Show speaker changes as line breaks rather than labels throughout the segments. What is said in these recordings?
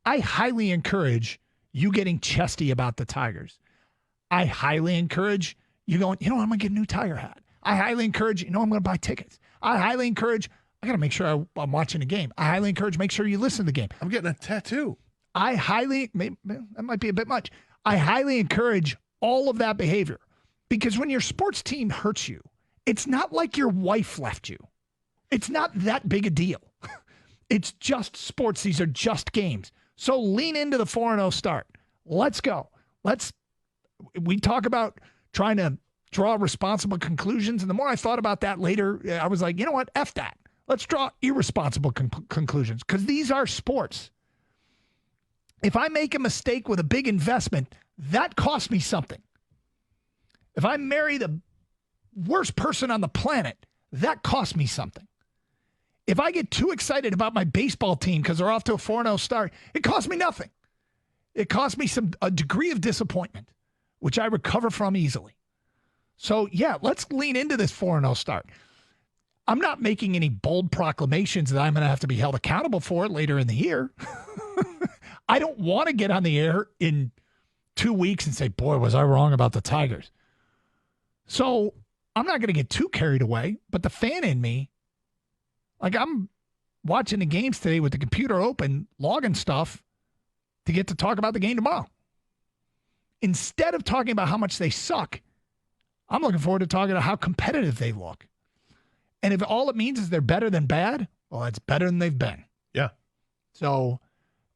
I highly encourage you getting chesty about the Tigers. I highly encourage you going, I'm going to get a new Tiger hat. I highly encourage, I'm going to buy tickets. I highly encourage, I got to make sure I'm watching the game. I highly encourage, make sure you listen to the game.
I'm getting a tattoo.
That might be a bit much. I highly encourage all of that behavior because when your sports team hurts you, it's not like your wife left you. It's not that big a deal. It's just sports. These are just games. So lean into the 4-0 start. Let's go. We talk about trying to draw responsible conclusions. And the more I thought about that later, I was like, you know what? F that. Let's draw irresponsible conclusions because these are sports. If I make a mistake with a big investment, that costs me something. If I marry the worst person on the planet, that costs me something. If I get too excited about my baseball team because they're off to a 4-0 start, it costs me nothing. It costs me a degree of disappointment, which I recover from easily. So, yeah, let's lean into this 4-0 start. I'm not making any bold proclamations that I'm going to have to be held accountable for later in the year. I don't want to get on the air in 2 weeks and say, boy, was I wrong about the Tigers. So I'm not going to get too carried away, but the fan in me, I'm watching the games today with the computer open, logging stuff to get to talk about the game tomorrow. Instead of talking about how much they suck, I'm looking forward to talking about how competitive they look. And if all it means is they're better than bad, well, that's better than they've been.
Yeah.
So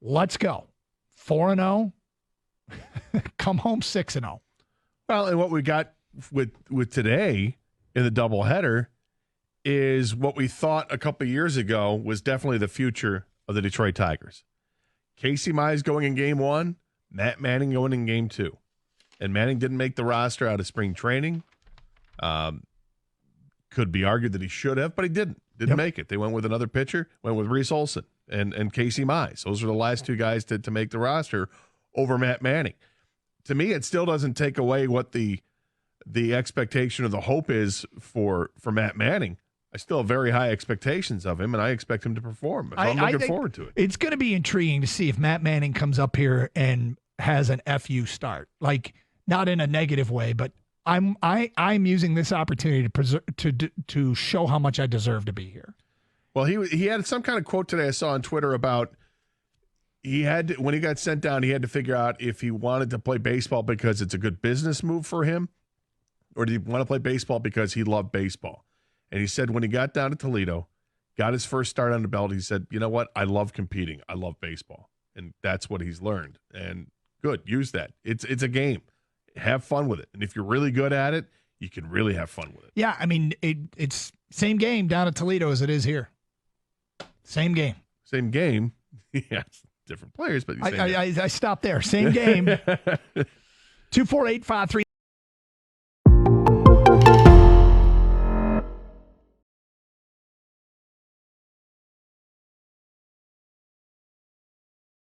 let's go. 4-0. Come home 6-0.
Well, and what we got with today in the doubleheader is what we thought a couple of years ago was definitely the future of the Detroit Tigers. Casey Mize going in game 1, Matt Manning going in game 2. And Manning didn't make the roster out of spring training. Could be argued that he should have, but he didn't make it. They went with another pitcher, went with Reese Olson and Casey Mize. Those are the last two guys to make the roster over Matt Manning. To me, it still doesn't take away what the expectation or the hope is for Matt Manning. I still have very high expectations of him, and I expect him to perform. I'm looking forward to it.
It's going to be intriguing to see if Matt Manning comes up here and has an FU start. Not in a negative way, but I'm using this opportunity to show how much I deserve to be here.
Well, he had some kind of quote today I saw on Twitter about when he got sent down, he had to figure out if he wanted to play baseball because it's a good business move for him, or did he want to play baseball because he loved baseball? And he said when he got down to Toledo, got his first start on the belt, he said, you know what? I love competing. I love baseball. And that's what he's learned. And good, use that. It's a game. Have fun with it. And if you're really good at it, you can really have fun with it.
Yeah, I mean, it's same game down at Toledo as it is here. Same game.
Same game. Yes, different players, but
I stopped there. Same game. 248-53.